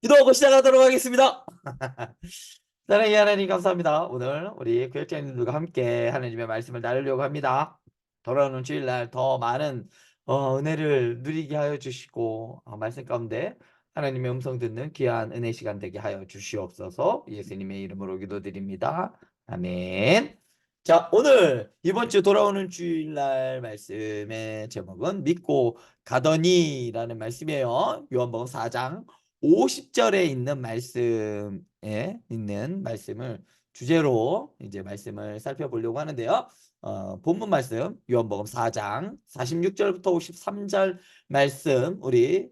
기도하고 시작하도록 하겠습니다. 사랑의 하나님 감사합니다. 오늘 우리 구역장님들과 함께 하나님의 말씀을 나누려고 합니다. 돌아오는 주일날 더 많은 은혜를 누리게 하여 주시고 말씀 가운데 하나님의 음성 듣는 귀한 은혜 시간 되게 하여 주시옵소서. 예수님의 이름으로 기도드립니다. 아멘. 자, 오늘 이번 주 돌아오는 주일날 말씀의 제목은 믿고 가더니라는 말씀이에요. 요한복음 4장 50절에 있는 말씀에 있는 말씀을 주제로 이제 말씀을 살펴보려고 하는데요. 본문 말씀 요한복음 4장 46절부터 53절 말씀 우리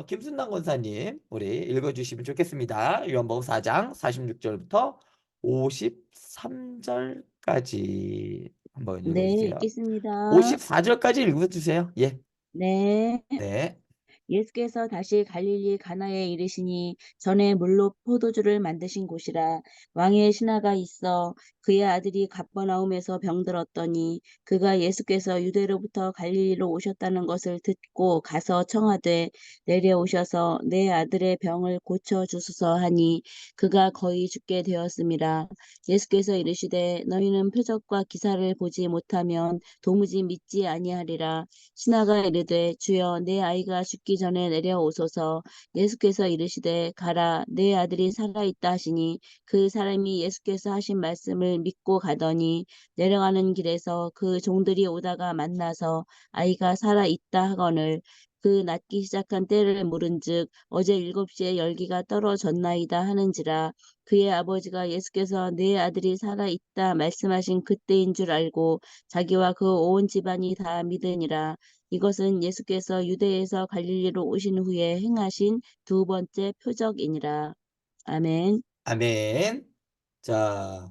김순남 권사님 우리 읽어주시면 좋겠습니다. 요한복음 4장 46절부터 53절까지 한번 네, 읽어주세요. 읽겠습니다. 54절까지 읽어주세요. 예, 네. 네, 예수께서 다시 갈릴리 가나에 이르시니 전에 물로 포도주를 만드신 곳이라. 왕의 신하가 있어 그의 아들이 갑버나움에서 병들었더니 그가 예수께서 유대로부터 갈릴리로 오셨다는 것을 듣고 가서 청하되 내려오셔서 내 아들의 병을 고쳐 주소서 하니 그가 거의 죽게 되었음이라. 예수께서 이르시되 너희는 표적과 기사를 보지 못하면 도무지 믿지 아니하리라. 신하가 이르되 주여 내 아이가 죽기 전에 내려오소서. 예수께서 이르시되 가라 내 아들이 살아있다 하시니 그 사람이 예수께서 하신 말씀을 믿고 가더니 내려가는 길에서 그 종들이 오다가 만나서 아이가 살아있다 하거늘 그 낫기 시작한 때를 물은즉 어제 7시에 열기가 떨어졌나이다 하는지라. 그의 아버지가 예수께서 내 아들이 살아있다 말씀하신 그때인 줄 알고 자기와 그 온 집안이 다 믿으니라. 이것은 예수께서 유대에서 갈릴리로 오신 후에 행하신 두 번째 표적이니라. 아멘. 아멘. 자,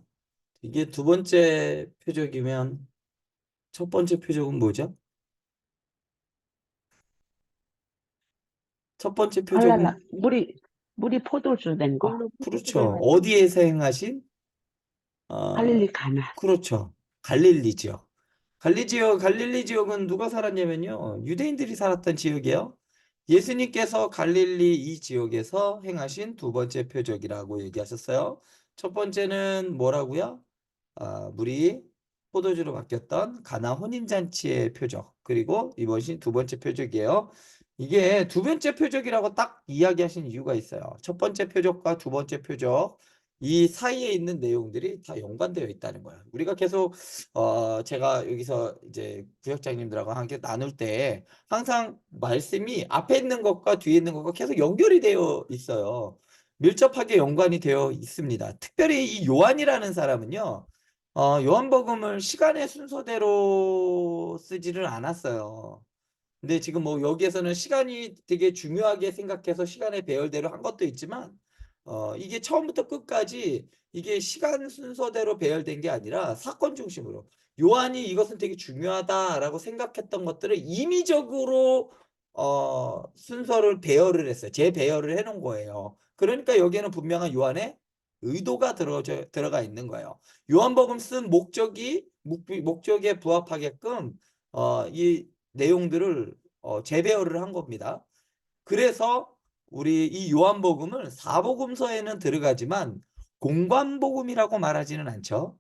이게 두 번째 표적이면 첫 번째 표적은 뭐죠? 첫 번째 할랄라 표적은 물이 포도주 된 거. 물로 포도주를 그렇죠. 만든 어디에서 행하신? 갈릴리 가나. 그렇죠. 갈릴리 지역. 갈릴리 지역은 누가 살았냐면요. 유대인들이 살았던 지역이에요. 예수님께서 갈릴리 이 지역에서 행하신 두 번째 표적이라고 얘기하셨어요. 첫 번째는 뭐라고요? 물이 포도주로 바뀌었던 가나 혼인잔치의 표적. 그리고 이것이 두 번째 표적이에요. 이게 두 번째 표적이라고 딱 이야기하신 이유가 있어요. 첫 번째 표적과 두 번째 표적 이 사이에 있는 내용들이 다 연관되어 있다는 거예요. 우리가 계속 제가 여기서 이제 구역장님들하고 함께 나눌 때 항상 말씀이 앞에 있는 것과 뒤에 있는 것과 계속 연결이 되어 있어요. 밀접하게 연관이 되어 있습니다. 특별히 이 요한이라는 사람은요. 요한복음을 시간의 순서대로 쓰지를 않았어요. 근데 지금 뭐 여기에서는 시간이 되게 중요하게 생각해서 시간의 배열대로 한 것도 있지만 이게 처음부터 끝까지 이게 시간 순서대로 배열된 게 아니라 사건 중심으로 요한이 이것은 되게 중요하다라고 생각했던 것들을 임의적으로 순서를 배열을 했어요. 재배열을 해놓은 거예요. 그러니까 여기에는 분명한 요한의 의도가 들어가 있는 거예요. 요한복음 쓴 목적에 부합하게끔 이 내용들을 재배열을 한 겁니다. 그래서 우리 이 요한복음을 사복음서에는 들어가지만 공관복음이라고 말하지는 않죠.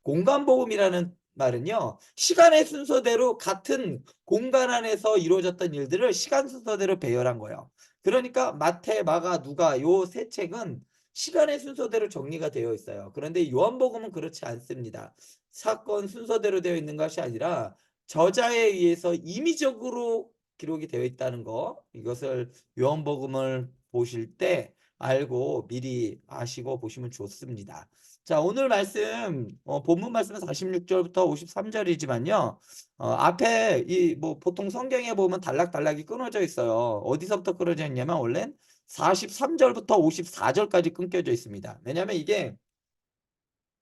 공간복음이라는 말은요, 시간의 순서대로 같은 공간 안에서 이루어졌던 일들을 시간 순서대로 배열한 거예요. 그러니까 마태, 마가, 누가 요 세 책은 시간의 순서대로 정리가 되어 있어요. 그런데 요한복음은 그렇지 않습니다. 사건 순서대로 되어 있는 것이 아니라 저자에 의해서 임의적으로 기록이 되어 있다는 거, 이것을 요한복음을 보실 때 알고 미리 아시고 보시면 좋습니다. 자, 오늘 말씀, 본문 말씀은 46절부터 53절이지만요. 앞에 이 뭐 보통 성경에 보면 단락단락이 끊어져 있어요. 어디서부터 끊어져 있냐면 원래 43절부터 54절까지 끊겨져 있습니다. 왜냐하면 이게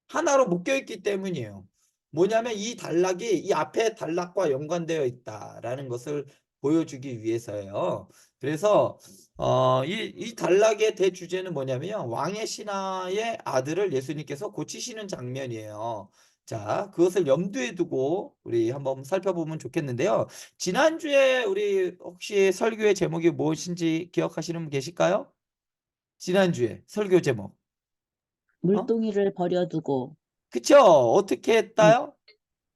하나로 묶여 있기 때문이에요. 뭐냐면 이 단락이 이 앞에 단락과 연관되어 있다라는 것을 보여주기 위해서예요. 그래서 이 단락의 대주제는 뭐냐면요. 왕의 신하의 아들을 예수님께서 고치시는 장면이에요. 자, 그것을 염두에 두고 우리 한번 살펴보면 좋겠는데요. 지난주에 우리 혹시 설교의 제목이 무엇인지 기억하시는 분 계실까요? 지난주에 설교 제목. 어? 물동이를 버려두고 그쵸? 어떻게 음, 했다요? 음,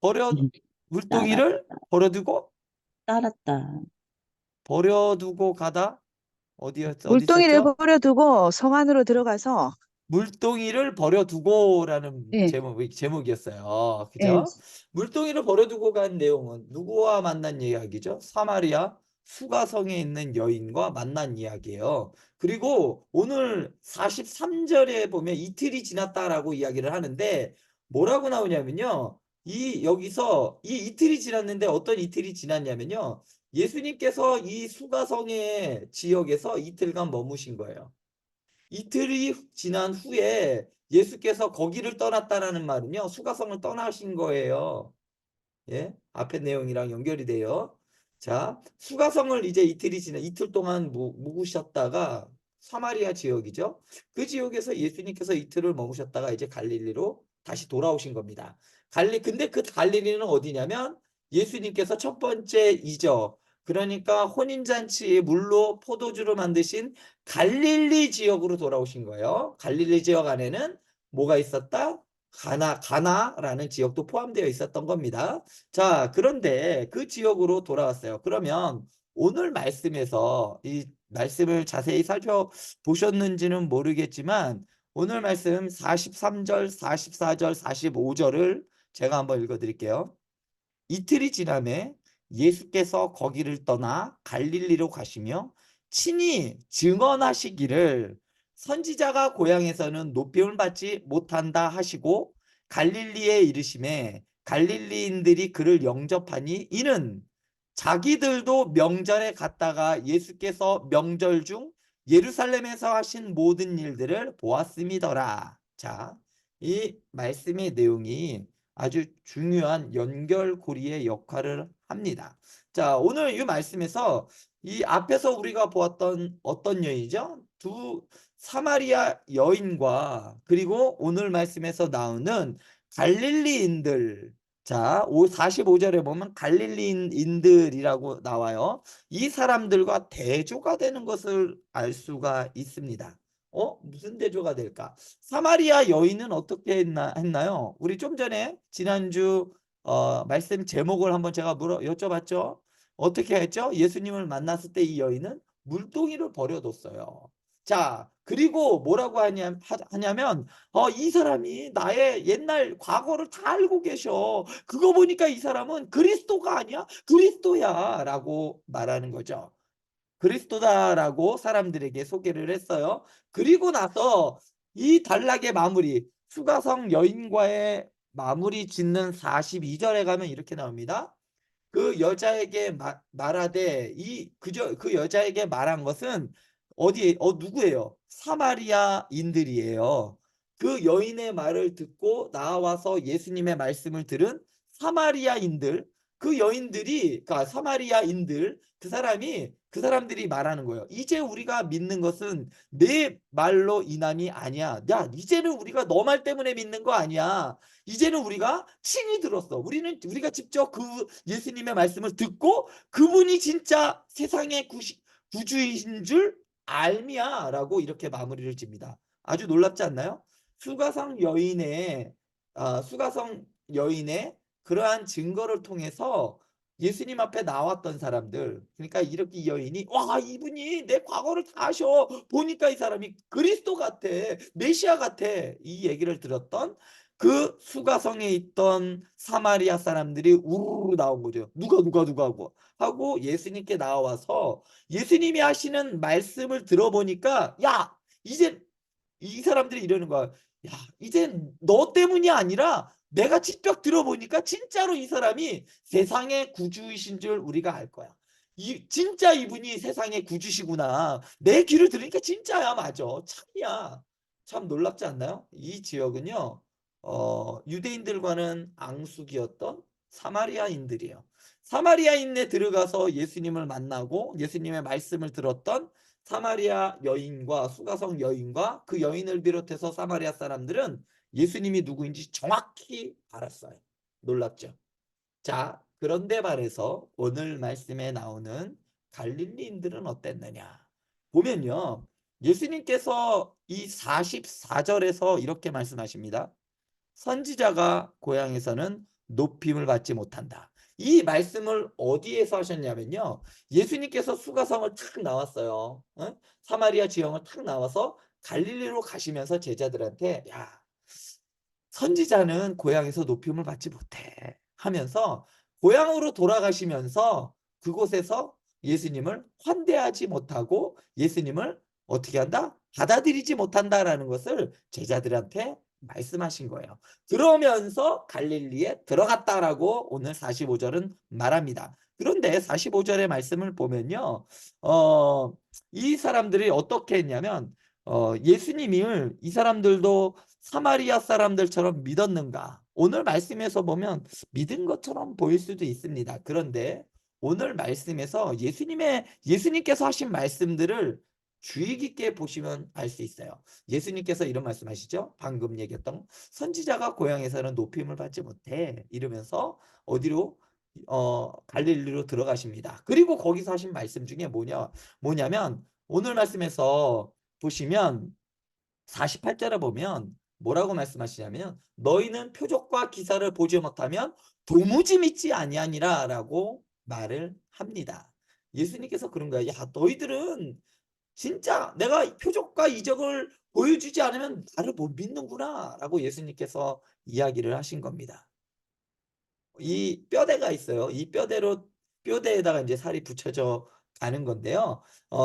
따라 물동이를 버려두고 따랐다. 버려두고 가다 어디 물동이를 있었죠? 버려두고 성 안으로 들어가서 물동이를 버려두고라는 예, 제목이었어요. 예, 그죠? 물동이를 버려두고 간 내용은 누구와 만난 이야기죠? 사마리아 수가성에 있는 여인과 만난 이야기예요. 그리고 오늘 43절에 보면 이틀이 지났다라고 이야기를 하는데 뭐라고 나오냐면요. 여기서 이 이틀이 지났는데 어떤 이틀이 지났냐면요. 예수님께서 이 수가성의 지역에서 이틀간 머무신 거예요. 이틀이 지난 후에 예수께서 거기를 떠났다라는 말은요, 수가성을 떠나신 거예요. 예, 앞에 내용이랑 연결이 돼요. 자, 수가성을 이제 이틀 동안 묵으셨다가 사마리아 지역이죠. 그 지역에서 예수님께서 이틀을 머무셨다가 이제 갈릴리로 다시 돌아오신 겁니다. 근데 그 갈릴리는 어디냐면 예수님께서 첫 번째 이적, 그러니까 혼인잔치에 물로 포도주를 만드신 갈릴리 지역으로 돌아오신 거예요. 갈릴리 지역 안에는 뭐가 있었다? 가나라는 지역도 포함되어 있었던 겁니다. 자, 그런데 그 지역으로 돌아왔어요. 그러면 오늘 말씀에서 이 말씀을 자세히 살펴보셨는지는 모르겠지만 오늘 말씀 43절, 44절, 45절을 제가 한번 읽어드릴게요. 이틀이 지남에 예수께서 거기를 떠나 갈릴리로 가시며 친히 증언하시기를 선지자가 고향에서는 높임을 받지 못한다 하시고 갈릴리에 이르심에 갈릴리인들이 그를 영접하니 이는 자기들도 명절에 갔다가 예수께서 명절 중 예루살렘에서 하신 모든 일들을 보았음이더라. 자, 이 말씀의 내용이 아주 중요한 연결고리의 역할을 합니다. 자, 오늘 이 말씀에서 이 앞에서 우리가 보았던 어떤 여인이죠? 사마리아 여인과 그리고 오늘 말씀에서 나오는 갈릴리인들. 자, 45절에 보면 갈릴리인들이라고 나와요. 이 사람들과 대조가 되는 것을 알 수가 있습니다. 무슨 대조가 될까? 사마리아 여인은 어떻게 했나요? 우리 좀 전에 지난주 말씀 제목을 한번 제가 여쭤봤죠. 어떻게 했죠? 예수님을 만났을 때 이 여인은 물동이를 버려뒀어요. 자, 그리고 뭐라고 하냐면 이 사람이 나의 옛날 과거를 다 알고 계셔. 그거 보니까 이 사람은 그리스도가 아니야? 그리스도야 라고 말하는 거죠. 그리스도다라고 사람들에게 소개를 했어요. 그리고 나서 이 단락의 마무리, 수가성 여인과의 마무리 짓는 42절에 가면 이렇게 나옵니다. 그 여자에게 말하되 그 여자에게 말한 것은 누구예요? 사마리아인들이에요. 그 여인의 말을 듣고 나와서 예수님의 말씀을 들은 사마리아인들, 그 여인들이, 그러니까 사마리아인들, 그 사람들이 말하는 거예요. 이제 우리가 믿는 것은 내 말로 인함이 아니야. 야, 이제는 우리가 너 말 때문에 믿는 거 아니야. 이제는 우리가 친히 들었어. 우리가 직접 그 예수님의 말씀을 듣고 그분이 진짜 세상의 구주이신 줄 알미야라고 이렇게 마무리를 짓니다. 아주 놀랍지 않나요? 수가성 여인의 그러한 증거를 통해서 예수님 앞에 나왔던 사람들, 그러니까 이렇게 이 여인이 와, 이분이 내 과거를 다 아셔. 보니까 이 사람이 그리스도 같아. 메시아 같아. 이 얘기를 들었던 그 수가성에 있던 사마리아 사람들이 우르르 나온 거죠. 누가 하고 예수님께 나와서 예수님이 하시는 말씀을 들어보니까 야, 이제 이 사람들이 이러는 거야. 야, 이제 너 때문이 아니라 내가 직접 들어보니까 진짜로 이 사람이 세상의 구주이신 줄 우리가 알 거야. 진짜 이분이 세상의 구주시구나. 내 귀를 들으니까 진짜야, 맞아. 참이야. 참 놀랍지 않나요? 이 지역은요, 유대인들과는 앙숙이었던 사마리아인들이에요. 사마리아인에 들어가서 예수님을 만나고 예수님의 말씀을 들었던 사마리아 여인과 수가성 여인과 그 여인을 비롯해서 사마리아 사람들은 예수님이 누구인지 정확히 알았어요. 놀랍죠? 자, 그런데 말해서 오늘 말씀에 나오는 갈릴리인들은 어땠느냐? 보면요. 예수님께서 이 44절에서 이렇게 말씀하십니다. 선지자가 고향에서는 높임을 받지 못한다. 이 말씀을 어디에서 하셨냐면요. 예수님께서 수가성을 탁 나왔어요. 어? 사마리아 지형을 탁 나와서 갈릴리로 가시면서 제자들한테 야, 선지자는 고향에서 높임을 받지 못해 하면서 고향으로 돌아가시면서 그곳에서 예수님을 환대하지 못하고 예수님을 어떻게 한다? 받아들이지 못한다라는 것을 제자들한테 말씀하신 거예요. 그러면서 갈릴리에 들어갔다라고 오늘 45절은 말합니다. 그런데 45절의 말씀을 보면요. 이 사람들이 어떻게 했냐면 예수님을 이 사람들도 사마리아 사람들처럼 믿었는가? 오늘 말씀에서 보면 믿은 것처럼 보일 수도 있습니다. 그런데 오늘 말씀에서 예수님께서 하신 말씀들을 주의 깊게 보시면 알 수 있어요. 예수님께서 이런 말씀하시죠. 방금 얘기했던 선지자가 고향에서는 높임을 받지 못해 이러면서 어디로 갈릴리로 들어가십니다. 그리고 거기서 하신 말씀 중에 뭐냐면 오늘 말씀에서 보시면 48절에 보면 뭐라고 말씀하시냐면 너희는 표적과 기사를 보지 못하면 도무지 믿지 아니하니라 라고 말을 합니다. 예수님께서 그런 거예요. 야, 너희들은 진짜 내가 표적과 이적을 보여주지 않으면 나를 못 믿는구나 라고 예수님께서 이야기를 하신 겁니다. 이 뼈대가 있어요. 이 뼈대에다가 이제 살이 붙여져 가는 건데요.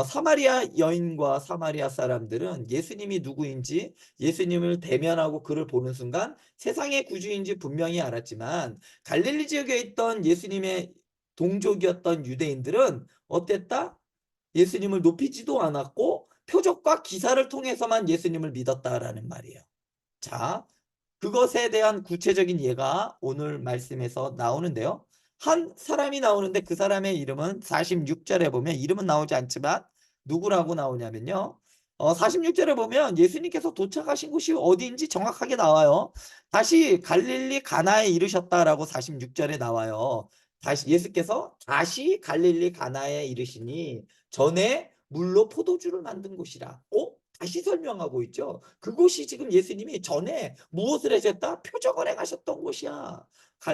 사마리아 여인과 사마리아 사람들은 예수님이 누구인지 예수님을 대면하고 그를 보는 순간 세상의 구주인지 분명히 알았지만 갈릴리 지역에 있던 예수님의 동족이었던 유대인들은 어땠다? 예수님을 높이지도 않았고 표적과 기사를 통해서만 예수님을 믿었다라는 말이에요. 자, 그것에 대한 구체적인 예가 오늘 말씀에서 나오는데요. 한 사람이 나오는데 그 사람의 이름은 46절에 보면 이름은 나오지 않지만 누구라고 나오냐면요. 46절에 보면 예수님께서 도착하신 곳이 어디인지 정확하게 나와요. 다시 갈릴리 가나에 이르셨다라고 46절에 나와요. 다시 예수께서 다시 갈릴리 가나에 이르시니 전에 물로 포도주를 만든 곳이라. 다시 설명하고 있죠. 그곳이 지금 예수님이 전에 무엇을 하셨다? 표적을 행하셨던 곳이야.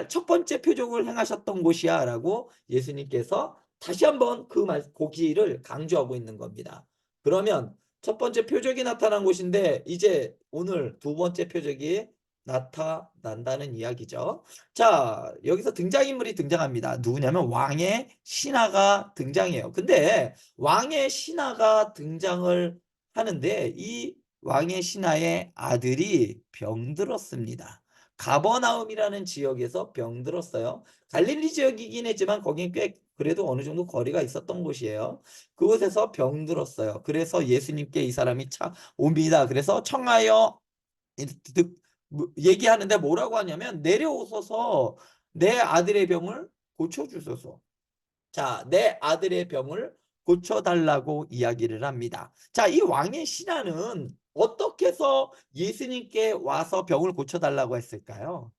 첫 번째 표적을 행하셨던 곳이야 라고 예수님께서 다시 한번 그 고기를 강조하고 있는 겁니다. 그러면 첫 번째 표적이 나타난 곳인데 이제 오늘 두 번째 표적이 나타난다는 이야기죠. 자, 여기서 등장인물이 등장합니다. 누구냐면 왕의 신하가 등장해요. 근데 왕의 신하가 등장을 하는데 이 왕의 신하의 아들이 병들었습니다. 가버나움이라는 지역에서 병들었어요. 갈릴리 지역이긴 했지만 거긴 꽤 그래도 어느 정도 거리가 있었던 곳이에요. 그곳에서 병들었어요. 그래서 예수님께 이 사람이 옵니다. 그래서 청하여 얘기하는데 뭐라고 하냐면 내려오소서 내 아들의 병을 고쳐주소서. 자, 내 아들의 병을 고쳐달라고 이야기를 합니다. 자, 이 왕의 신하는 어떻게 해서 예수님께 와서 병을 고쳐달라고 했을까요?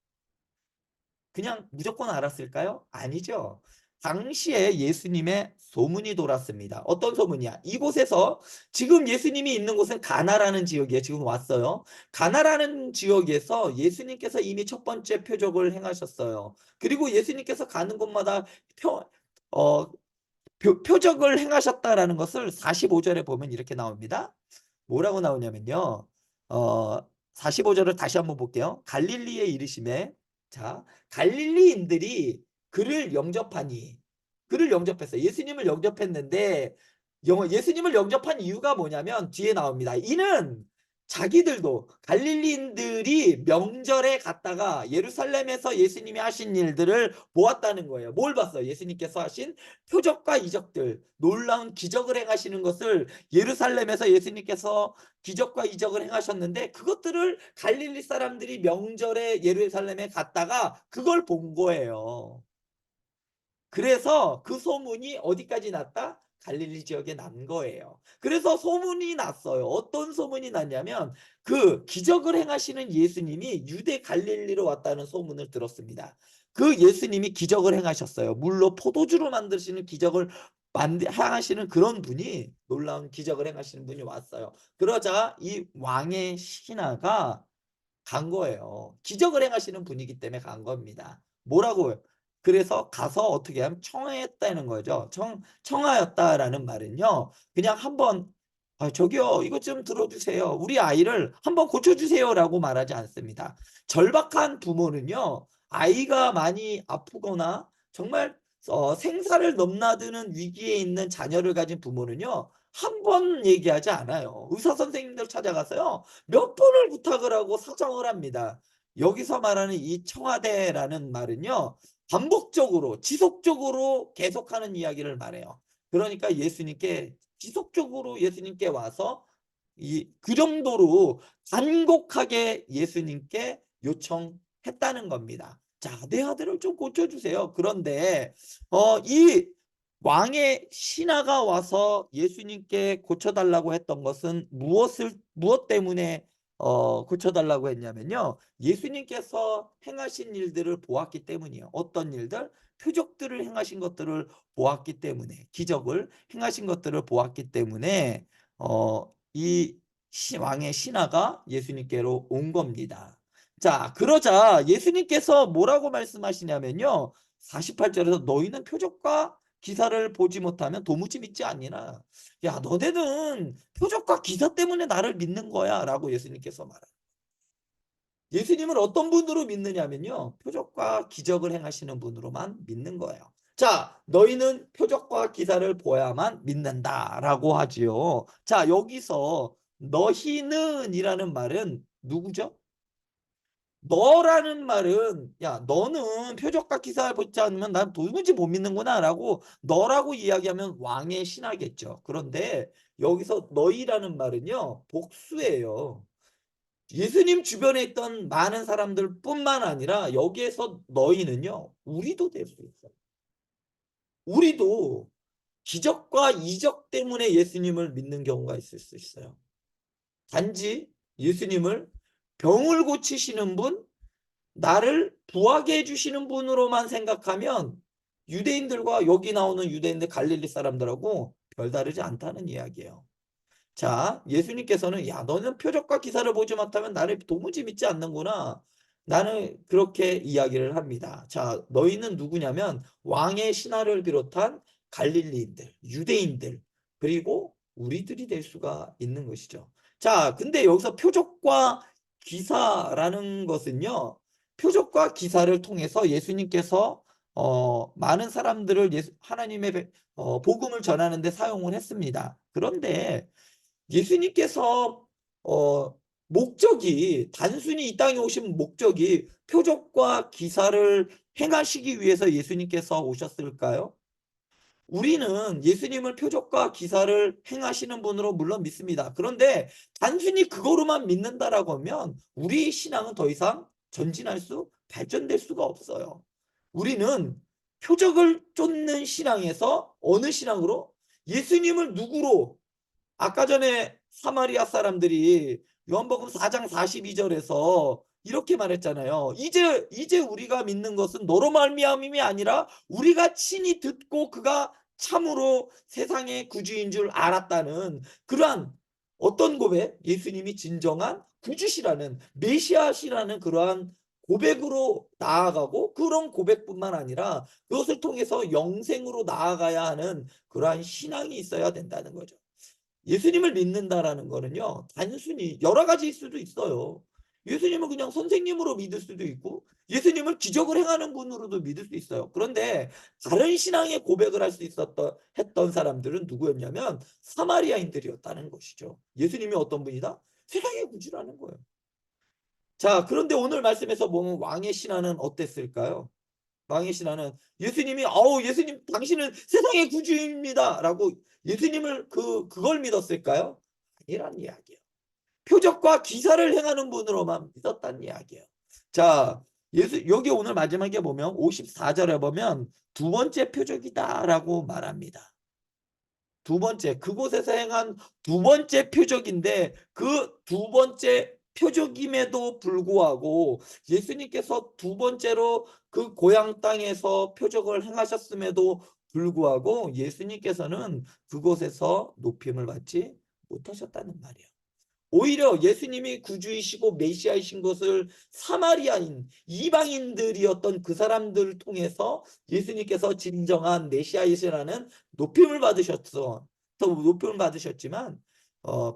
그냥 무조건 알았을까요? 아니죠. 당시에 예수님의 소문이 돌았습니다. 어떤 소문이야? 이곳에서 지금 예수님이 있는 곳은 가나라는 지역이에요. 지금 왔어요. 가나라는 지역에서 예수님께서 이미 첫 번째 표적을 행하셨어요. 그리고 예수님께서 가는 곳마다 표적을 행하셨다라는 것을 45절에 보면 이렇게 나옵니다. 뭐라고 나오냐면요. 45절을 다시 한번 볼게요. 갈릴리에 이르심에 자, 갈릴리인들이 그를 영접했어요. 예수님을 영접했는데 예수님을 영접한 이유가 뭐냐면 뒤에 나옵니다. 이는 자기들도 갈릴리인들이 명절에 갔다가 예루살렘에서 예수님이 하신 일들을 보았다는 거예요. 뭘 봤어요? 예수님께서 하신 표적과 이적들, 놀라운 기적을 행하시는 것을 예루살렘에서 예수님께서 기적과 이적을 행하셨는데 그것들을 갈릴리 사람들이 명절에 예루살렘에 갔다가 그걸 본 거예요. 그래서 그 소문이 어디까지 났다? 갈릴리 지역에 난 거예요. 그래서 소문이 났어요. 어떤 소문이 났냐면 그 기적을 행하시는 예수님이 유대 갈릴리로 왔다는 소문을 들었습니다. 그 예수님이 기적을 행하셨어요. 물로 포도주로 만드시는 기적을 행하시는 그런 분이, 놀라운 기적을 행하시는 분이 왔어요. 그러자 이 왕의 신하가 간 거예요. 기적을 행하시는 분이기 때문에 간 겁니다. 뭐라고요? 그래서 가서 어떻게 하면 청하였다는 거죠. 청하였다라는 말은요, 그냥 한번 저기요, 이것 좀 들어주세요. 우리 아이를 한번 고쳐주세요라고 말하지 않습니다. 절박한 부모는요, 아이가 많이 아프거나 정말 생사를 넘나드는 위기에 있는 자녀를 가진 부모는요, 한 번 얘기하지 않아요. 의사 선생님들 찾아가서요, 몇 번을 부탁을 하고 사정을 합니다. 여기서 말하는 이 청와대라는 말은요, 반복적으로 지속적으로 계속하는 이야기를 말해요. 그러니까 예수님께 지속적으로 예수님께 와서 그 정도로 간곡하게 예수님께 요청했다는 겁니다. 자, 내 아들을 좀 고쳐주세요. 그런데 이 왕의 신하가 와서 예수님께 고쳐달라고 했던 것은 무엇 때문에 고쳐달라고 했냐면요, 예수님께서 행하신 일들을 보았기 때문이에요. 어떤 일들? 표적들을 행하신 것들을 보았기 때문에, 기적을 행하신 것들을 보았기 때문에 이 왕의 신하가 예수님께로 온 겁니다. 자, 그러자 예수님께서 뭐라고 말씀하시냐면요, 48절에서 너희는 표적과 기사를 보지 못하면 도무지 믿지 아니나. 야, 너네는 표적과 기사 때문에 나를 믿는 거야 라고 예수님께서 말합니다. 예수님을 어떤 분으로 믿느냐면요, 표적과 기적을 행하시는 분으로만 믿는 거예요. 자, 너희는 표적과 기사를 보야만 믿는다라고 하지요. 자, 여기서 너희는 이라는 말은 누구죠? 너라는 말은, 야, 너는 표적과 기사를 보지 않으면 난 도무지 못 믿는구나 라고 너라고 이야기하면 왕의 신하겠죠. 그런데 여기서 너희라는 말은요, 복수예요. 예수님 주변에 있던 많은 사람들 뿐만 아니라 여기에서 너희는요, 우리도 될 수 있어요. 우리도 기적과 이적 때문에 예수님을 믿는 경우가 있을 수 있어요. 단지 예수님을 병을 고치시는 분, 나를 부하게 해주시는 분으로만 생각하면 유대인들과, 여기 나오는 유대인들 갈릴리 사람들하고 별다르지 않다는 이야기예요. 자, 예수님께서는 야, 너는 표적과 기사를 보지 못하면 나를 도무지 믿지 않는구나. 나는 그렇게 이야기를 합니다. 자, 너희는 누구냐면 왕의 신하를 비롯한 갈릴리인들, 유대인들, 그리고 우리들이 될 수가 있는 것이죠. 자, 근데 여기서 표적과 기사라는 것은요, 표적과 기사를 통해서 예수님께서 많은 사람들을 하나님의 복음을 전하는 데 사용을 했습니다. 그런데 예수님께서 목적이, 단순히 이 땅에 오신 목적이 표적과 기사를 행하시기 위해서 예수님께서 오셨을까요? 우리는 예수님을 표적과 기사를 행하시는 분으로 물론 믿습니다. 그런데 단순히 그거로만 믿는다라고 하면 우리 신앙은 더 이상 발전될 수가 없어요. 우리는 표적을 쫓는 신앙에서 어느 신앙으로? 예수님을 누구로? 아까 전에 사마리아 사람들이 요한복음 4장 42절에서 이렇게 말했잖아요. 이제 우리가 믿는 것은 너로 말미암음이 아니라 우리가 친히 듣고 그가 참으로 세상의 구주인 줄 알았다는 그러한 어떤 고백? 예수님이 진정한 구주시라는, 메시아시라는 그러한 고백으로 나아가고, 그런 고백뿐만 아니라 그것을 통해서 영생으로 나아가야 하는 그러한 신앙이 있어야 된다는 거죠. 예수님을 믿는다라는 거는요, 단순히 여러 가지일 수도 있어요. 예수님을 그냥 선생님으로 믿을 수도 있고, 예수님을 기적을 행하는 분으로도 믿을 수 있어요. 그런데 다른 신앙의 고백을 할 수 했던 사람들은 누구였냐면 사마리아인들이었다는 것이죠. 예수님이 어떤 분이다? 세상의 구주라는 거예요. 자, 그런데 오늘 말씀에서 보면 왕의 신하는 어땠을까요? 왕의 신하는 예수님이 예수님 당신은 세상의 구주입니다 라고 예수님을 그걸 믿었을까요? 아니란 이야기예요. 표적과 기사를 행하는 분으로만 믿었다는 이야기예요. 자, 여기 오늘 마지막에 보면 54절에 보면 두 번째 표적이다라고 말합니다. 두 번째, 그곳에서 행한 두 번째 표적인데, 그 두 번째 표적임에도 불구하고 예수님께서 두 번째로 그 고향 땅에서 표적을 행하셨음에도 불구하고 예수님께서는 그곳에서 높임을 받지 못하셨다는 말이에요. 오히려 예수님이 구주이시고 메시아이신 것을 사마리아인 이방인들이었던 그 사람들을 통해서 예수님께서 진정한 메시아이시라는 높임을 받으셨어. 또 높임을 받으셨지만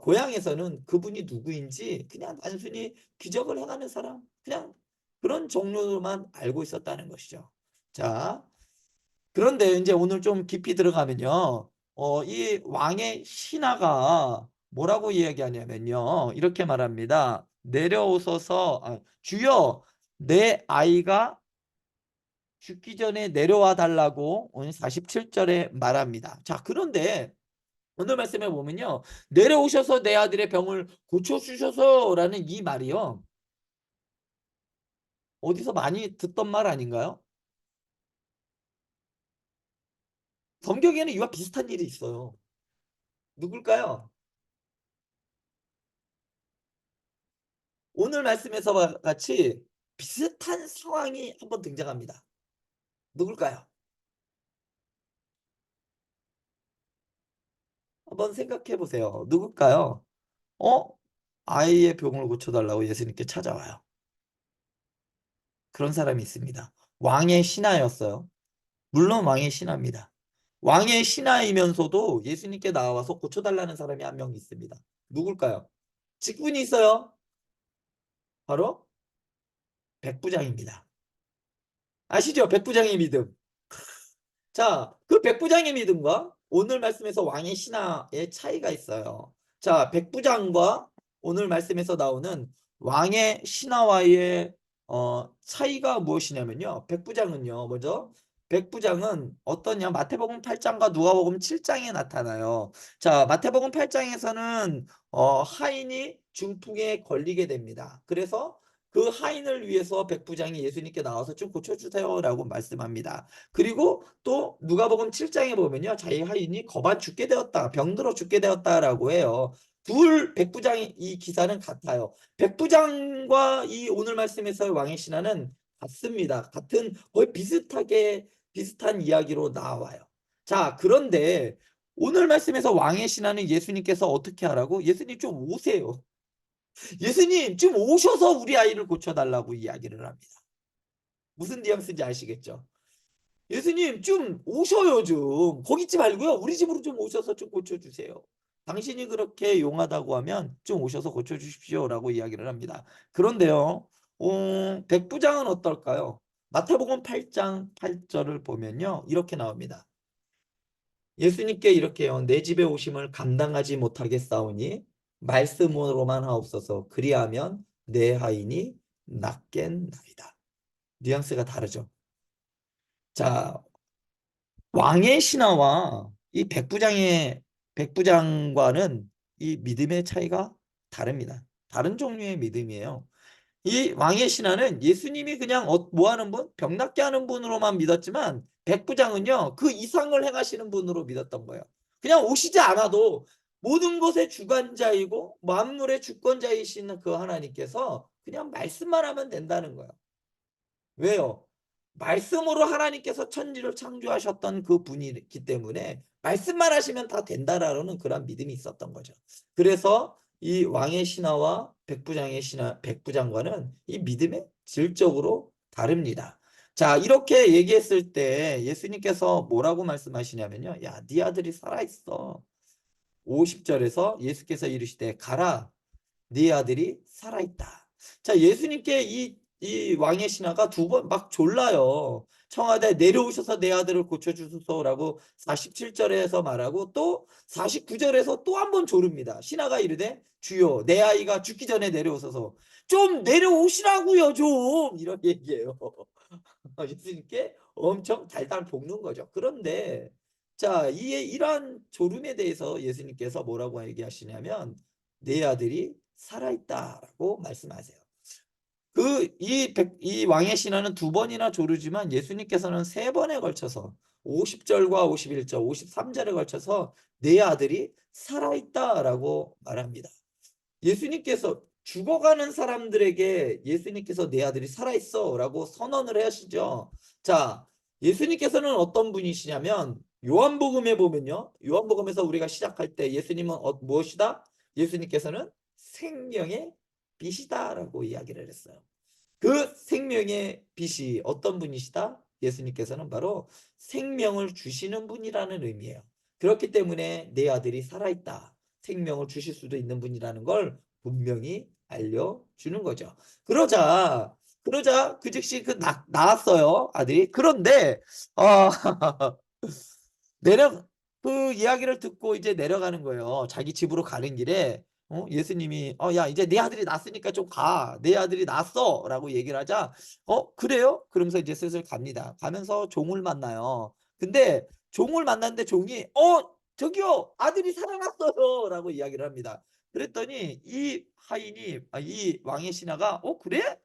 고향에서는 그분이 누구인지 그냥 단순히 기적을 행하는 사람, 그냥 그런 종류로만 알고 있었다는 것이죠. 자, 그런데 이제 오늘 좀 깊이 들어가면요. 이 왕의 신하가 뭐라고 이야기하냐면요. 이렇게 말합니다. 내려오소서, 주여, 내 아이가 죽기 전에 내려와 달라고 오늘 47절에 말합니다. 자, 그런데 오늘 말씀에 보면요. 내려오셔서 내 아들의 병을 고쳐주셔서라는 이 말이요. 어디서 많이 듣던 말 아닌가요? 성경에는 이와 비슷한 일이 있어요. 누굴까요? 오늘 말씀에서 같이 비슷한 상황이 한번 등장합니다. 누굴까요? 한번 생각해 보세요. 누굴까요? 아이의 병을 고쳐달라고 예수님께 찾아와요. 그런 사람이 있습니다. 왕의 신하였어요. 물론 왕의 신하입니다. 왕의 신하이면서도 예수님께 나와서 고쳐달라는 사람이 한 명 있습니다. 누굴까요? 직분이 있어요. 바로 백부장입니다. 아시죠? 백부장의 믿음. 자, 그 백부장의 믿음과 오늘 말씀에서 왕의 신하의 차이가 있어요. 자, 백부장과 오늘 말씀에서 나오는 왕의 신하와의 차이가 무엇이냐면요. 백부장은요. 먼저 백부장은 어떠냐? 마태복음 8장과 누가복음 7장에 나타나요. 자, 마태복음 8장에서는 하인이 중풍에 걸리게 됩니다. 그래서 그 하인을 위해서 백부장이 예수님께 나와서 좀 고쳐주세요라고 말씀합니다. 그리고 또 누가복음 7장에 보면요. 자기 하인이 거반 죽게 되었다. 병들어 죽게 되었다라고 해요. 둘 백부장의 이 기사는 같아요. 백부장과 이 오늘 말씀에서의 왕의 신하는 같습니다. 같은 거의 비슷한 이야기로 나와요. 자, 그런데 오늘 말씀에서 왕의 신하는 예수님께서 어떻게 하라고? 예수님 좀 오세요. 예수님 좀 오셔서 우리 아이를 고쳐달라고 이야기를 합니다. 무슨 뉘앙스인지 아시겠죠? 예수님 좀 오셔요 좀. 거기 있지 말고요. 우리 집으로 좀 오셔서 좀 고쳐주세요. 당신이 그렇게 용하다고 하면 좀 오셔서 고쳐주십시오라고 이야기를 합니다. 그런데요. 백부장은 어떨까요? 마태복음 8장 8절을 보면요. 이렇게 나옵니다. 예수님께 이렇게요. 내 집에 오심을 감당하지 못하겠사오니 말씀으로만 하옵소서. 그리하면 내 하인이 낫겠나이다. 뉘앙스가 다르죠. 자, 왕의 신하와 이 백부장과는 이 믿음의 차이가 다릅니다. 다른 종류의 믿음이에요. 이 왕의 신하는 예수님이 그냥 뭐 하는 분? 병 낫게 하는 분으로만 믿었지만 백부장은요. 그 이상을 행하시는 분으로 믿었던 거예요. 그냥 오시지 않아도 모든 것의 주관자이고 만물의 주권자이신 그 하나님께서 그냥 말씀만 하면 된다는 거예요. 왜요? 말씀으로 하나님께서 천지를 창조하셨던 그 분이기 때문에 말씀만 하시면 다 된다라는 그런 믿음이 있었던 거죠. 그래서 이 왕의 신하와 백부장과는 이 믿음의 질적으로 다릅니다. 자, 이렇게 얘기했을 때 예수님께서 뭐라고 말씀하시냐면요. 야, 네 아들이 살아있어. 50절에서 예수께서 이르시되 가라. 네 아들이 살아있다. 자, 예수님께 이 왕의 신하가 두 번 막 졸라요. 청하되 내려오셔서 내 아들을 고쳐주소서라고 47절에서 말하고 또 49절에서 또 한 번 조릅니다. 신하가 이르되 주여 내 아이가 죽기 전에 내려오소서. 좀 내려오시라고요 좀 이런 얘기예요. 예수님께 엄청 달달 볶는 거죠. 그런데 자, 이러한 졸음에 대해서 예수님께서 뭐라고 얘기하시냐면 내 아들이 살아있다라고 말씀하세요. 이 왕의 신하는 두 번이나 조르지만 예수님께서는 세 번에 걸쳐서 50절과 51절, 53절에 걸쳐서 내 아들이 살아있다라고 말합니다. 예수님께서 죽어가는 사람들에게 예수님께서 내 아들이 살아있어 라고 선언을 하시죠. 자, 예수님께서는 어떤 분이시냐면 요한복음에 보면요. 요한복음에서 우리가 시작할 때 예수님은 무엇이다? 예수님께서는 생명의 빛이다라고 이야기를 했어요. 그 생명의 빛이 어떤 분이시다? 예수님께서는 바로 생명을 주시는 분이라는 의미예요. 그렇기 때문에 내 아들이 살아있다. 생명을 주실 수도 있는 분이라는 걸 분명히 알려주는 거죠. 그러자 그 즉시 나왔어요. 아들이. 그런데 그 이야기를 듣고 이제 내려가는 거예요. 자기 집으로 가는 길에 예수님이 야 이제 내 아들이 낳았으니까 좀 가. 내 아들이 낳았어라고 얘기를 하자 그래요? 그러면서 이제 슬슬 갑니다. 가면서 종을 만나요. 근데 종을 만났는데 종이 저기요 아들이 살아났어요라고 이야기를 합니다. 그랬더니 이 왕의 신하가 그래?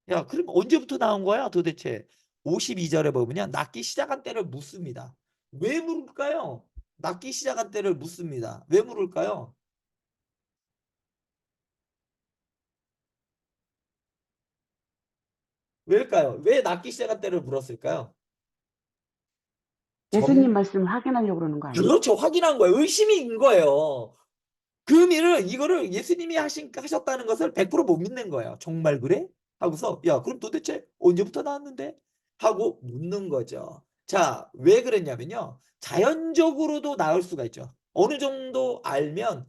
야 그럼 언제부터 나온 거야 도대체? 52절에 보면 낳기 시작한 때를 묻습니다. 왜 물을까요? 낳기 시작한 때를 묻습니다. 왜 물을까요? 왜일까요? 왜 낳기 시작한 때를 물었을까요? 예수님 말씀 확인하려고 그러는 거 아니에요? 그렇죠. 확인한 거예요. 의심이 인 거예요. 그 의미를 이거를 예수님이 하셨다는 것을 100%못 믿는 거예요. 정말 그래? 하고서 야 그럼 도대체 언제부터 나왔는데? 하고 묻는 거죠. 자, 왜 그랬냐면요. 자연적으로도 나올 수가 있죠. 어느 정도 알면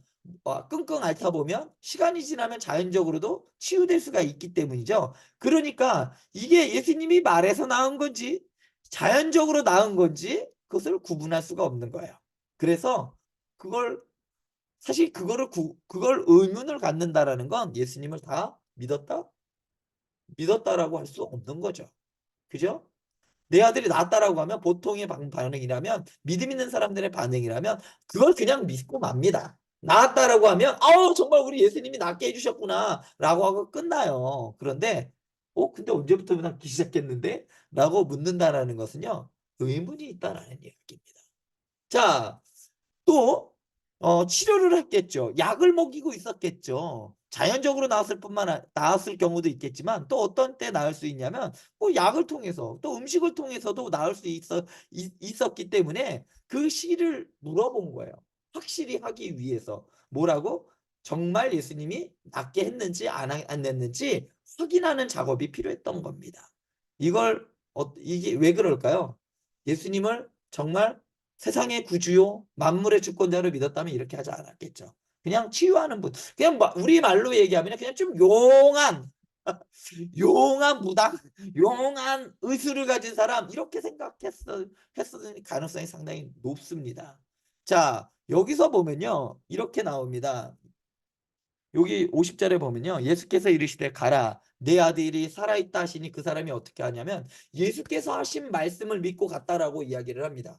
끙끙 앓다 보면 시간이 지나면 자연적으로도 치유될 수가 있기 때문이죠. 그러니까 이게 예수님이 말해서 나온 건지 자연적으로 나온 건지 그것을 구분할 수가 없는 거예요. 그래서 그걸 사실 그걸 의문을 갖는다라는 건 예수님을 다 믿었다라고 할 수 없는 거죠. 그죠? 내 아들이 낳았다라고 하면 보통의 반응이라면 믿음 있는 사람들의 반응이라면 그걸 그냥 믿고 맙니다. 낳았다라고 하면 정말 우리 예수님이 낳게 해주셨구나 라고 하고 끝나요. 그런데 근데 언제부터 낳기 시작했는데? 라고 묻는다라는 것은요. 의문이 있다라는 이야기입니다. 자, 또 치료를 했겠죠. 약을 먹이고 있었겠죠. 자연적으로 나았을 경우도 있겠지만 또 어떤 때 나을 수 있냐면 약을 통해서 또 음식을 통해서도 나을 수 있었기 때문에 그 시기를 물어본 거예요. 확실히 하기 위해서. 뭐라고? 정말 예수님이 낫게 했는지 안 했는지 확인하는 작업이 필요했던 겁니다. 이게 왜 그럴까요? 예수님을 정말 세상의 구주요 만물의 주권자를 믿었다면 이렇게 하지 않았겠죠. 그냥 치유하는 분. 그냥 우리 말로 얘기하면 그냥 좀 용한 무당, 용한 의술을 가진 사람 이렇게 생각했을 가능성이 상당히 높습니다. 자, 여기서 보면요. 이렇게 나옵니다. 여기 50절에 보면요. 예수께서 이르시되 가라. 내 아들이 살아있다 하시니 그 사람이 어떻게 하냐면 예수께서 하신 말씀을 믿고 갔다라고 이야기를 합니다.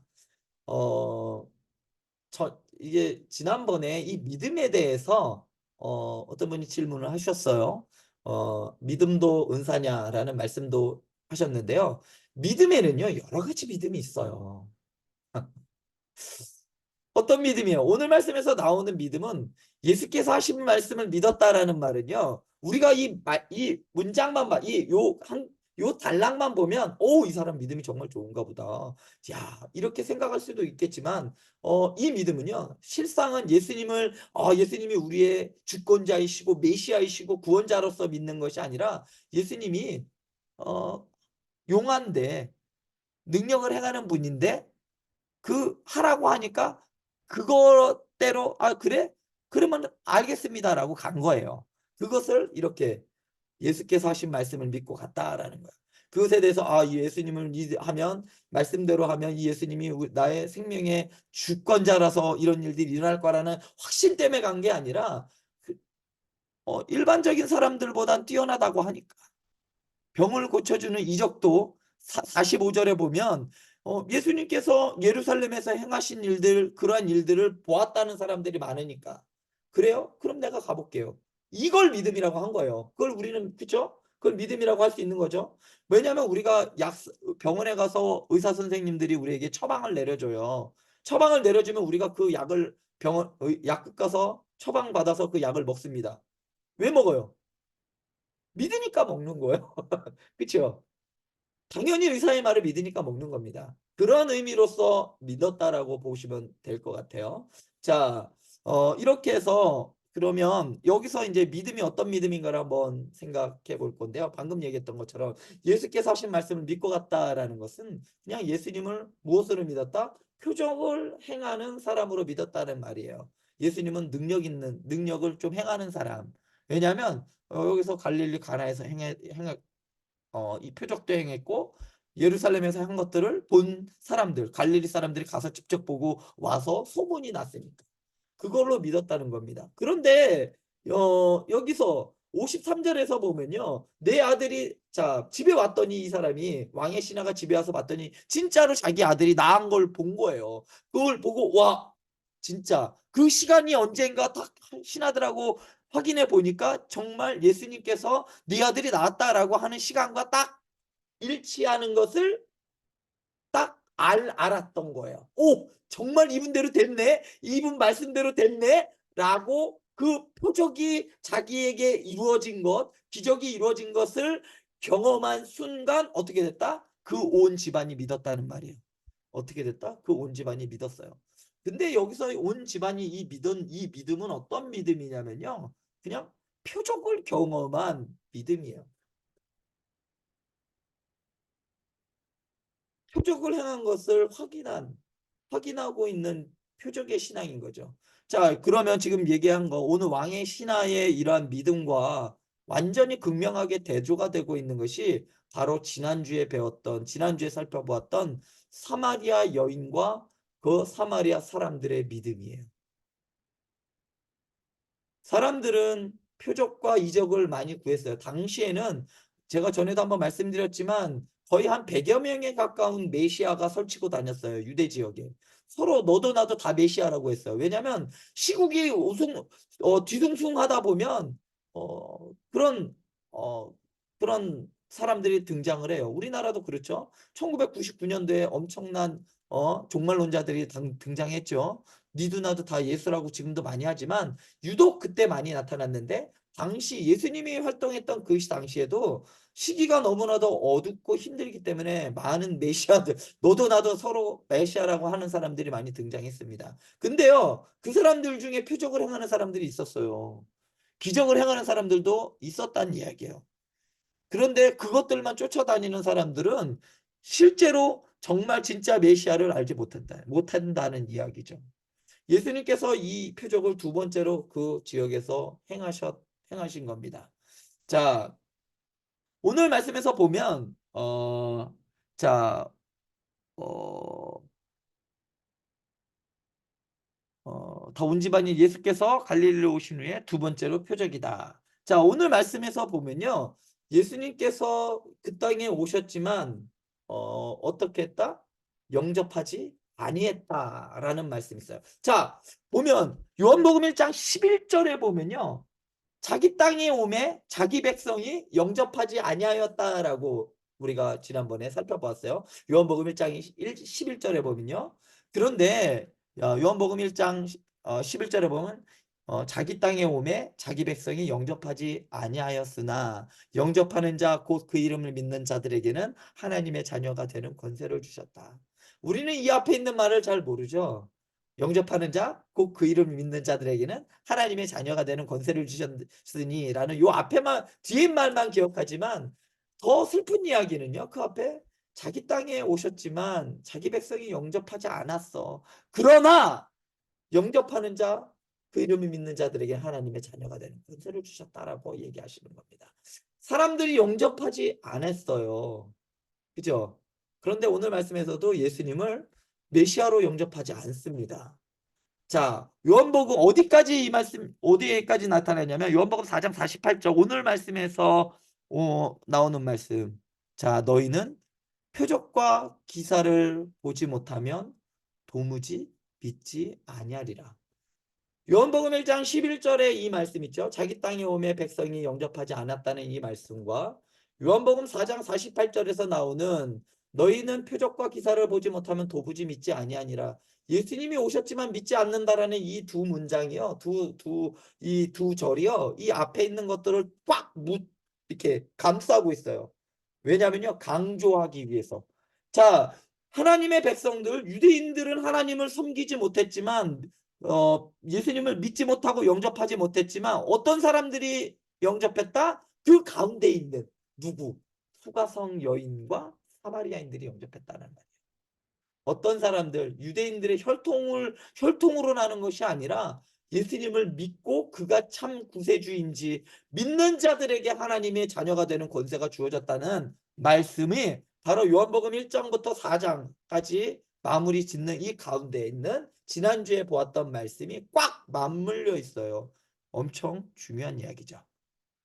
이게 지난번에 이 믿음에 대해서 어떤 분이 질문을 하셨어요. 믿음도 은사냐라는 말씀도 하셨는데요. 믿음에는요, 여러 가지 믿음이 있어요. 어떤 믿음이에요? 오늘 말씀에서 나오는 믿음은 예수께서 하신 말씀을 믿었다라는 말은요. 우리가 이 문장만 요 단락만 보면 이 사람 믿음이 정말 좋은가 보다. 야, 이렇게 생각할 수도 있겠지만 이 믿음은요. 실상은 예수님이 우리의 주권자이시고 메시아이시고 구원자로서 믿는 것이 아니라 예수님이 용한데 능력을 행하는 분인데 하라고 하니까 그거대로 그래? 그러면 알겠습니다라고 간 거예요. 그것을 이렇게 예수께서 하신 말씀을 믿고 갔다라는 거예요. 그것에 대해서 예수님을 하면 말씀대로 하면 이 예수님이 나의 생명의 주권자라서 이런 일들이 일어날 거라는 확신 때문에 간 게 아니라 일반적인 사람들보단 뛰어나다고 하니까 병을 고쳐주는 이적도 45절에 보면 예수님께서 예루살렘에서 행하신 일들 그러한 일들을 보았다는 사람들이 많으니까 그래요? 그럼 내가 가볼게요. 이걸 믿음이라고 한 거예요. 그걸 우리는 그렇죠? 그걸 믿음이라고 할 수 있는 거죠. 왜냐하면 우리가 병원에 가서 의사 선생님들이 우리에게 처방을 내려줘요. 처방을 내려주면 우리가 그 약을 약국 가서 처방 받아서 그 약을 먹습니다. 왜 먹어요? 믿으니까 먹는 거예요. 그렇죠? 당연히 의사의 말을 믿으니까 먹는 겁니다. 그런 의미로서 믿었다라고 보시면 될 것 같아요. 자, 이렇게 해서 그러면 여기서 이제 믿음이 어떤 믿음인가를 한번 생각해 볼 건데요. 방금 얘기했던 것처럼 예수께서 하신 말씀을 믿고 갔다라는 것은 그냥 예수님을 무엇으로 믿었다? 표적을 행하는 사람으로 믿었다는 말이에요. 예수님은 능력을 좀 행하는 사람. 왜냐하면 여기서 갈릴리 가나에서 이 표적도 행했고 예루살렘에서 한 것들을 본 사람들, 갈릴리 사람들이 가서 직접 보고 와서 소문이 났으니까 그걸로 믿었다는 겁니다. 그런데 여기서 53절에서 보면요. 내 아들이 집에 왔더니 이 사람이 왕의 신하가 집에 와서 봤더니 진짜로 자기 아들이 낳은 걸 본 거예요. 그걸 보고 와 진짜 그 시간이 언젠가 딱 신하들하고 확인해 보니까 정말 예수님께서 네 아들이 낳았다라고 하는 시간과 딱 일치하는 것을 딱 알았던 거예요. 오, 정말 이분대로 됐네. 이분 말씀대로 됐네. 라고 그 표적이 자기에게 이루어진 것, 기적이 이루어진 것을 경험한 순간 어떻게 됐다? 그 온 집안이 믿었다는 말이에요. 어떻게 됐다? 그 온 집안이 믿었어요. 근데 여기서 온 집안이 이 믿음은 어떤 믿음이냐면요. 그냥 표적을 경험한 믿음이에요. 표적을 행한 것을 확인하고 있는 표적의 신앙인 거죠. 자, 그러면 지금 얘기한 거 오늘 왕의 신하의 이러한 믿음과 완전히 극명하게 대조가 되고 있는 것이 바로 지난주에 살펴보았던 사마리아 여인과 그 사마리아 사람들의 믿음이에요. 사람들은 표적과 이적을 많이 구했어요. 당시에는 제가 전에도 한번 말씀드렸지만 거의 한 100여 명에 가까운 메시아가 설치고 다녔어요. 유대 지역에. 서로 너도 나도 다 메시아라고 했어요. 왜냐하면 시국이 뒤숭숭하다 보면 그런 그런 사람들이 등장을 해요. 우리나라도 그렇죠. 1999년도에 엄청난 종말론자들이 등장했죠. 니도 나도 다 예수라고 지금도 많이 하지만 유독 그때 많이 나타났는데 당시 예수님이 활동했던 그 당시에도 시기가 너무나도 어둡고 힘들기 때문에 많은 메시아들, 너도 나도 서로 메시아라고 하는 사람들이 많이 등장했습니다. 근데요, 그 사람들 중에 표적을 행하는 사람들이 있었어요. 기적을 행하는 사람들도 있었다는 이야기예요. 그런데 그것들만 쫓아다니는 사람들은 실제로 정말 진짜 메시아를 알지 못한다는 이야기죠. 예수님께서 이 표적을 두 번째로 그 지역에서 행하신 겁니다. 자, 오늘 말씀에서 보면 자, 다 온 집안이 예수께서 갈릴리로 오신 후에 두 번째로 표적이다. 자, 오늘 말씀에서 보면요. 예수님께서 그 땅에 오셨지만 어떻게 했다? 영접하지 아니했다라는 말씀이 있어요. 자, 보면 요한복음 1장 11절에 보면요. 자기 땅에 오매 자기 백성이 영접하지 아니하였다라고 우리가 지난번에 살펴봤어요. 요한복음 1장 11절에 보면요. 그런데 요한복음 1장 11절에 보면 자기 땅에 오매 자기 백성이 영접하지 아니하였으나 영접하는 자 곧 그 이름을 믿는 자들에게는 하나님의 자녀가 되는 권세를 주셨다. 우리는 이 앞에 있는 말을 잘 모르죠. 영접하는 자, 곧 그 이름을 믿는 자들에게는 하나님의 자녀가 되는 권세를 주셨으니 라는 요 앞에만 뒤에 말만 기억하지만 더 슬픈 이야기는요. 그 앞에 자기 땅에 오셨지만 자기 백성이 영접하지 않았어. 그러나 영접하는 자, 그 이름을 믿는 자들에게 하나님의 자녀가 되는 권세를 주셨다라고 얘기하시는 겁니다. 사람들이 영접하지 않았어요. 그죠? 그런데 오늘 말씀에서도 예수님을 메시아로 영접하지 않습니다. 자, 요한복음 어디까지 나타나냐면 요한복음 4장 48절 오늘 말씀에서 나오는 말씀. 자, 너희는 표적과 기사를 보지 못하면 도무지 믿지 아니하리라. 요한복음 1장 11절에 이 말씀 있죠. 자기 땅에 오매 백성이 영접하지 않았다는 이 말씀과 요한복음 4장 48절에서 나오는 너희는 표적과 기사를 보지 못하면 도무지 믿지 아니하니라. 예수님이 오셨지만 믿지 않는다라는 이 두 문장이요. 이 두 절이요. 이 앞에 있는 것들을 이렇게 감싸고 있어요. 왜냐면요. 강조하기 위해서. 자, 하나님의 백성들, 유대인들은 하나님을 섬기지 못했지만 예수님을 믿지 못하고 영접하지 못했지만 어떤 사람들이 영접했다? 그 가운데 있는 누구? 수가성 여인과 사마리아인들이 영접했다는 말이에요. 어떤 사람들, 유대인들의 혈통으로 나는 것이 아니라 예수님을 믿고 그가 참 구세주인지 믿는 자들에게 하나님의 자녀가 되는 권세가 주어졌다는 말씀이 바로 요한복음 1장부터 4장까지 마무리 짓는 이 가운데 있는 지난주에 보았던 말씀이 꽉 맞물려 있어요. 엄청 중요한 이야기죠.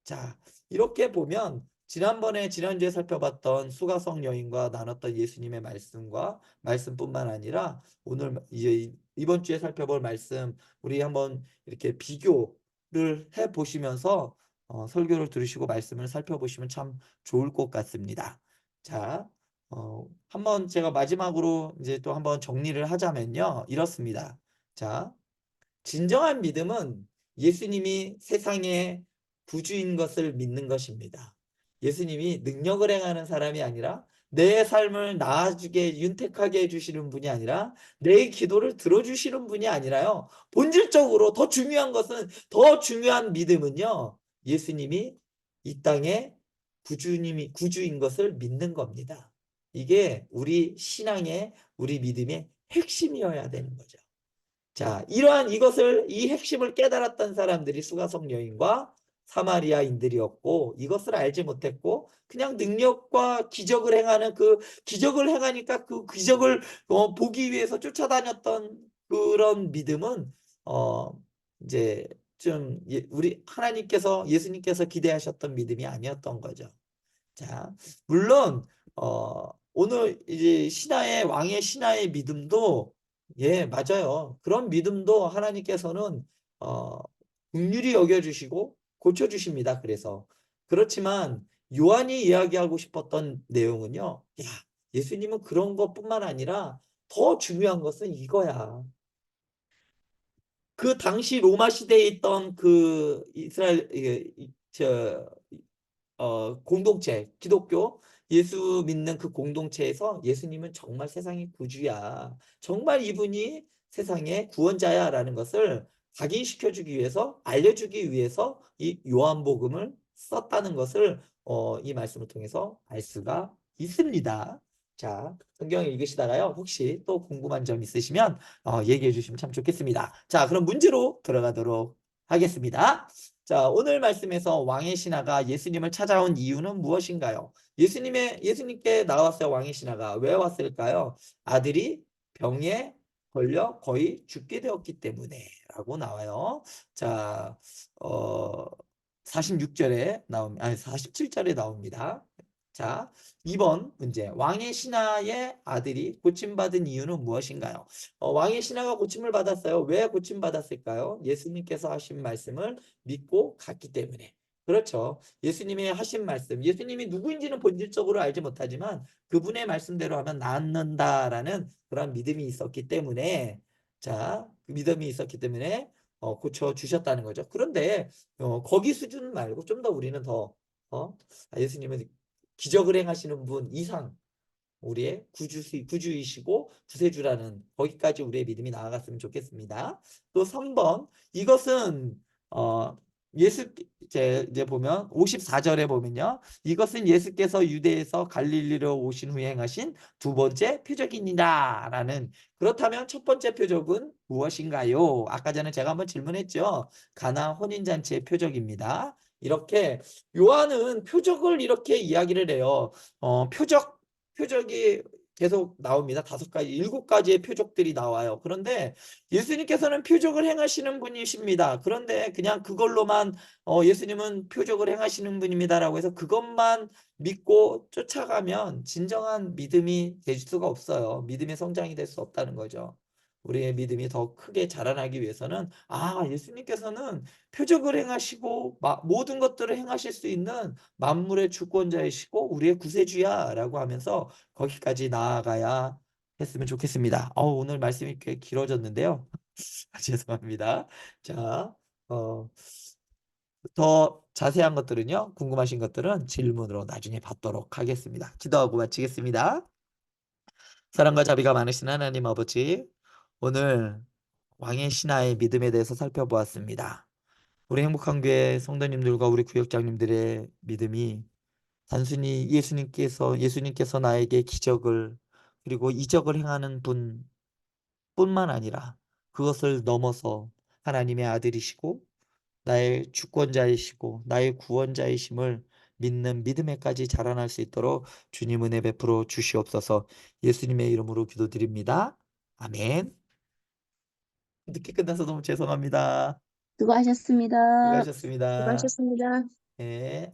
자, 이렇게 보면 지난주에 살펴봤던 수가성 여인과 나눴던 예수님의 말씀과 말씀뿐만 아니라 오늘 이제 이번 주에 살펴볼 말씀 우리 한번 이렇게 비교를 해 보시면서 설교를 들으시고 말씀을 살펴보시면 참 좋을 것 같습니다. 자, 한번 제가 마지막으로 이제 또 한번 정리를 하자면요. 이렇습니다. 자, 진정한 믿음은 예수님이 세상의 구주인 것을 믿는 것입니다. 예수님이 능력을 행하는 사람이 아니라 내 삶을 나아지게 윤택하게 해주시는 분이 아니라 내 기도를 들어주시는 분이 아니라요. 본질적으로 더 중요한 믿음은요. 예수님이 이 땅에 구주인 것을 믿는 겁니다. 이게 우리 신앙의 우리 믿음의 핵심이어야 되는 거죠. 자, 이 핵심을 깨달았던 사람들이 수가성 여인과 사마리아인들이었고, 이것을 알지 못했고, 그냥 능력과 기적을 행하는 기적을 행하니까 그 기적을 보기 위해서 쫓아다녔던 그런 믿음은, 이제 우리 예수님께서 기대하셨던 믿음이 아니었던 거죠. 자, 물론, 오늘 이제 왕의 신하의 믿음도 예, 맞아요. 그런 믿음도 하나님께서는 긍휼히 여겨주시고 고쳐주십니다. 그렇지만 요한이 이야기하고 싶었던 내용은요. 야, 예수님은 그런 것뿐만 아니라 더 중요한 것은 이거야. 그 당시 로마 시대에 있던 그 이스라엘 공동체, 기독교, 예수 믿는 그 공동체에서 예수님은 정말 세상의 구주야. 정말 이분이 세상의 구원자야 라는 것을 각인시켜주기 위해서, 알려주기 위해서 이 요한복음을 썼다는 것을 이 말씀을 통해서 알 수가 있습니다. 자, 성경을 읽으시다가요. 혹시 또 궁금한 점 있으시면 얘기해 주시면 참 좋겠습니다. 자, 그럼 문제로 들어가도록 하겠습니다. 자, 오늘 말씀에서 왕의 신하가 예수님을 찾아온 이유는 무엇인가요? 예수님께 나왔어요. 왕의 신하가. 왜 왔을까요? 아들이 병에 걸려 거의 죽게 되었기 때문에 라고 나와요. 자, 47절에 나옵니다. 자, 2번 문제. 왕의 신하의 아들이 고침받은 이유는 무엇인가요? 왕의 신하가 고침을 받았어요. 왜 고침받았을까요? 예수님께서 하신 말씀을 믿고 갔기 때문에. 그렇죠. 예수님이 하신 말씀, 예수님이 누구인지는 본질적으로 알지 못하지만 그분의 말씀대로 하면 낫는다라는 그런 믿음이 있었기 때문에 그 믿음이 있었기 때문에 고쳐주셨다는 거죠. 그런데 거기 수준 말고 좀 더 우리는 더 예수님은 기적을 행하시는 분 이상 우리의 구주이시고 구세주라는 거기까지 우리의 믿음이 나아갔으면 좋겠습니다. 또 3번 이것은 이제 보면 54절에 보면요. 이것은 예수께서 유대에서 갈릴리로 오신 후에 행하신 두 번째 표적입니다. 그렇다면 첫 번째 표적은 무엇인가요? 아까 전에 제가 한번 질문했죠. 가나 혼인잔치의 표적입니다. 이렇게 요한은 표적을 이렇게 이야기를 해요. 표적이 계속 나옵니다. 5가지, 7가지의 표적들이 나와요. 그런데 예수님께서는 표적을 행하시는 분이십니다. 그런데 그냥 그걸로만 예수님은 표적을 행하시는 분입니다라고 해서 그것만 믿고 쫓아가면 진정한 믿음이 될 수가 없어요. 믿음의 성장이 될 수 없다는 거죠. 우리의 믿음이 더 크게 자라나기 위해서는 예수님께서는 표적을 행하시고 모든 것들을 행하실 수 있는 만물의 주권자이시고 우리의 구세주야라고 하면서 거기까지 나아가야 했으면 좋겠습니다. 오늘 말씀이 꽤 길어졌는데요. 죄송합니다. 자, 더 자세한 것들은요, 궁금하신 것들은 질문으로 나중에 받도록 하겠습니다. 기도하고 마치겠습니다. 사랑과 자비가 많으신 하나님 아버지, 오늘 왕의 신하의 믿음에 대해서 살펴보았습니다. 우리 행복한 교회 성도님들과 우리 구역장님들의 믿음이 단순히 예수님께서 나에게 기적을 그리고 이적을 행하는 분뿐만 아니라 그것을 넘어서 하나님의 아들이시고 나의 주권자이시고 나의 구원자이심을 믿는 믿음에까지 자라날 수 있도록 주님 은혜 베풀어 주시옵소서. 예수님의 이름으로 기도드립니다. 아멘. 늦게 끝나서 너무 죄송합니다. 수고하셨습니다. 수고하셨습니다. 수고하셨습니다. 네.